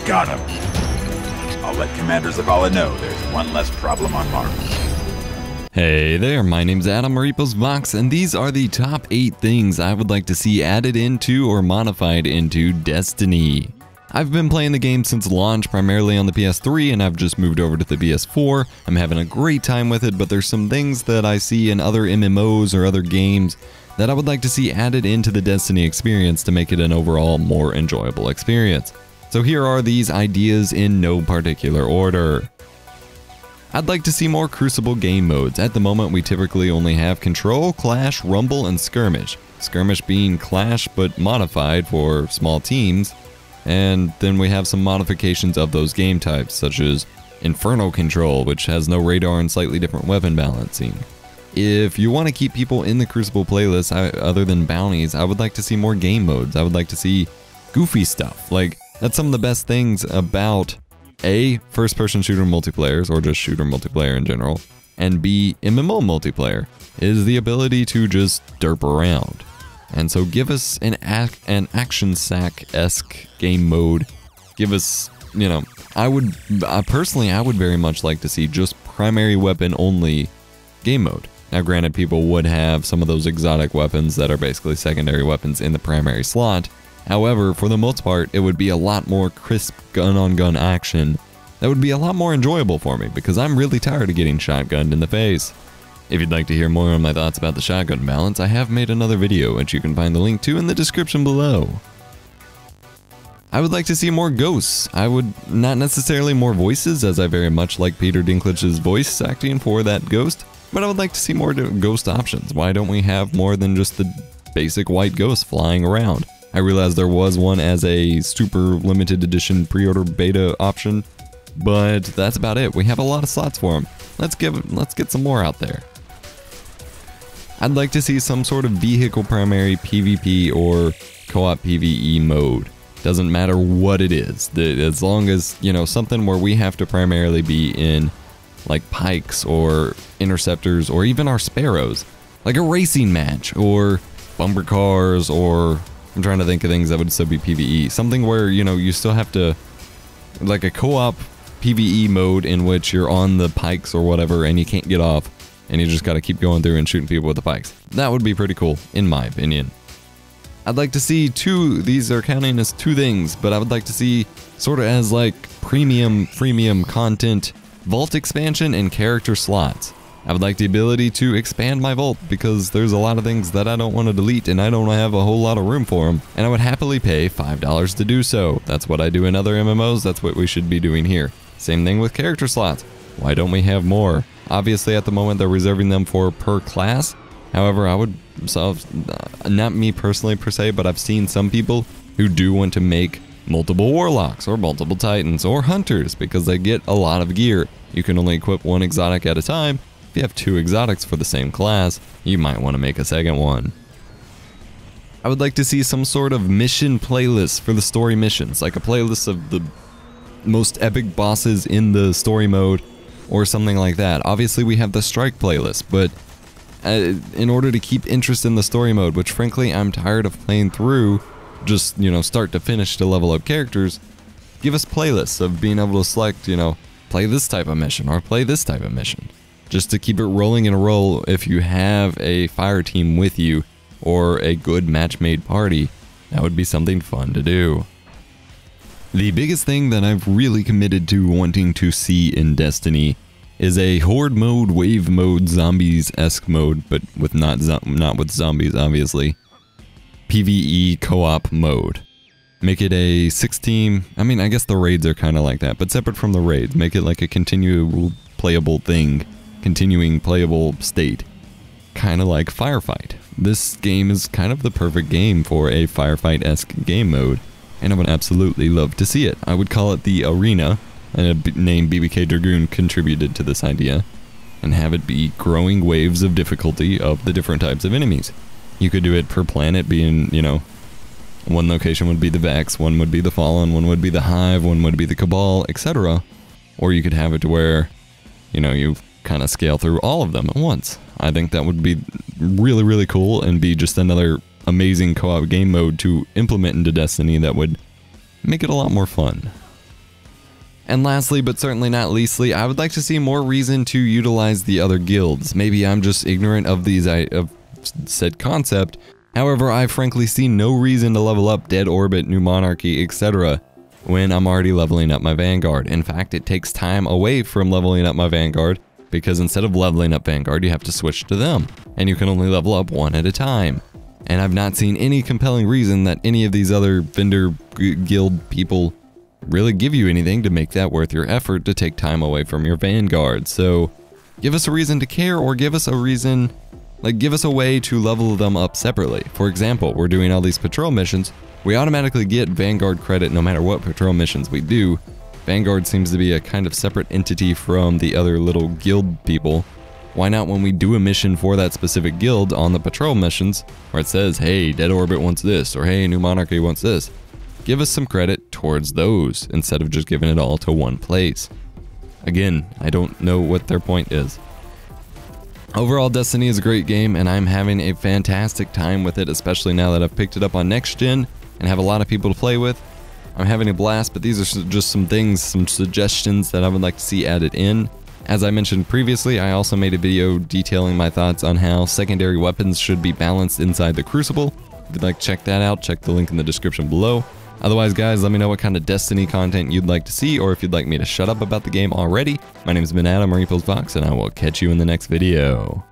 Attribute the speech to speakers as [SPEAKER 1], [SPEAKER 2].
[SPEAKER 1] Got him. I'll let Commander Zavala know there's one less problem on Mars.
[SPEAKER 2] Hey there, my name's Adam Maripos Vox, and these are the top 8 things I would like to see added into or modified into Destiny. I've been playing the game since launch, primarily on the PS3, and I've just moved over to the PS4. I'm having a great time with it, but there's some things that I see in other MMOs or other games that I would like to see added into the Destiny experience to make it an overall more enjoyable experience. So here are these ideas in no particular order. I'd like to see more Crucible game modes. At the moment, we typically only have Control, Clash, Rumble, and Skirmish. Skirmish being Clash, but modified for small teams. And then we have some modifications of those game types, such as Inferno Control, which has no radar and slightly different weapon balancing. If you want to keep people in the Crucible playlist, other than bounties, I would like to see more game modes. I would like to see goofy stuff. Like, that's some of the best things about A, first-person shooter multiplayers, or just shooter multiplayer in general, and B, MMO multiplayer, is the ability to just derp around. And so give us an action sack-esque game mode. Give us, you know, personally, I would very much like to see just primary weapon only game mode. Now granted, people would have some of those exotic weapons that are basically secondary weapons in the primary slot. However, for the most part, it would be a lot more crisp gun-on-gun action that would be a lot more enjoyable for me, because I'm really tired of getting shotgunned in the face. If you'd like to hear more on my thoughts about the shotgun balance, I have made another video, which you can find the link to in the description below. I would like to see more ghosts. I would not necessarily more voices, as I very much like Peter Dinklage's voice acting for that ghost, but I would like to see more ghost options. Why don't we have more than just the basic white ghost flying around? I realized there was one as a super limited edition pre-order beta option, but that's about it. We have a lot of slots for them. Let's get some more out there. I'd like to see some sort of vehicle primary PvP or co-op PvE mode. Doesn't matter what it is, as long as, you know, something where we have to primarily be in like pikes or interceptors or even our sparrows, like a racing match or bumper cars, or I'm trying to think of things that would still be PvE. Something where, you know, you still have to, like a co-op PvE mode in which you're on the pikes or whatever and you can't get off and you just gotta keep going through and shooting people with the pikes. That would be pretty cool, in my opinion. I'd like to see these are counting as 2 things, but I would like to see sort of as like freemium content, vault expansion and character slots. I would like the ability to expand my vault, because there's a lot of things that I don't want to delete and I don't have a whole lot of room for them, and I would happily pay $5 to do so. That's what I do in other MMOs, that's what we should be doing here. Same thing with character slots. Why don't we have more? Obviously at the moment they're reserving them for per class. However, I would, not me personally per se, but I've seen some people who do want to make multiple warlocks or multiple titans or hunters, because they get a lot of gear. You can only equip 1 exotic at a time. If you have 2 exotics for the same class, you might want to make a second one. I would like to see some sort of mission playlist for the story missions, like a playlist of the most epic bosses in the story mode or something like that. Obviously we have the strike playlist, but in order to keep interest in the story mode, which frankly I'm tired of playing through just, you know, start to finish to level up characters, give us playlists of being able to select, you know, play this type of mission or play this type of mission, just to keep it rolling in a roll. If you have a fire team with you or a good match-made party, that would be something fun to do. The biggest thing that I've really committed to wanting to see in Destiny is a Horde Mode, Wave Mode, Zombies-esque mode, but with not with zombies, obviously. PvE co-op mode. Make it a 6-team, I mean, I guess the raids are kind of like that, but separate from the raids. Make it like a continual playable thing, continuing playable state. Kind of like Firefight. This game is kind of the perfect game for a Firefight-esque game mode, and I would absolutely love to see it. I would call it the Arena, and a name BBK Dragoon contributed to this idea, and have it be growing waves of difficulty of the different types of enemies. You could do it per planet, being, you know, one location would be the Vex, one would be the Fallen, one would be the Hive, one would be the Cabal, etc. Or you could have it to where, you know, you kind of scale through all of them at once. I think that would be really, really cool and be just another amazing co-op game mode to implement into Destiny that would make it a lot more fun. And lastly, but certainly not leastly, I would like to see more reason to utilize the other guilds. Maybe I'm just ignorant of said concept. However, I frankly see no reason to level up Dead Orbit, New Monarchy, etc. when I'm already leveling up my Vanguard. In fact, it takes time away from leveling up my Vanguard, because instead of leveling up Vanguard, you have to switch to them, and you can only level up one at a time. And I've not seen any compelling reason that any of these other vendor guild people really give you anything to make that worth your effort to take time away from your Vanguard. So give us a reason to care, or give us a reason, give us a way to level them up separately. For example, we're doing all these patrol missions. We automatically get Vanguard credit no matter what patrol missions we do. Vanguard seems to be a kind of separate entity from the other little guild people. Why not, when we do a mission for that specific guild on the patrol missions, where it says, hey, Dead Orbit wants this, or hey, New Monarchy wants this, give us some credit towards those, instead of just giving it all to one place. Again, I don't know what their point is. Overall, Destiny is a great game, and I'm having a fantastic time with it, especially now that I've picked it up on next gen and have a lot of people to play with. I'm having a blast, but these are just some things, some suggestions that I would like to see added in. As I mentioned previously, I also made a video detailing my thoughts on how secondary weapons should be balanced inside the Crucible. If you'd like to check that out, check the link in the description below. Otherwise, guys, let me know what kind of Destiny content you'd like to see, or if you'd like me to shut up about the game already. My name has been Adam, or Vox, and I will catch you in the next video.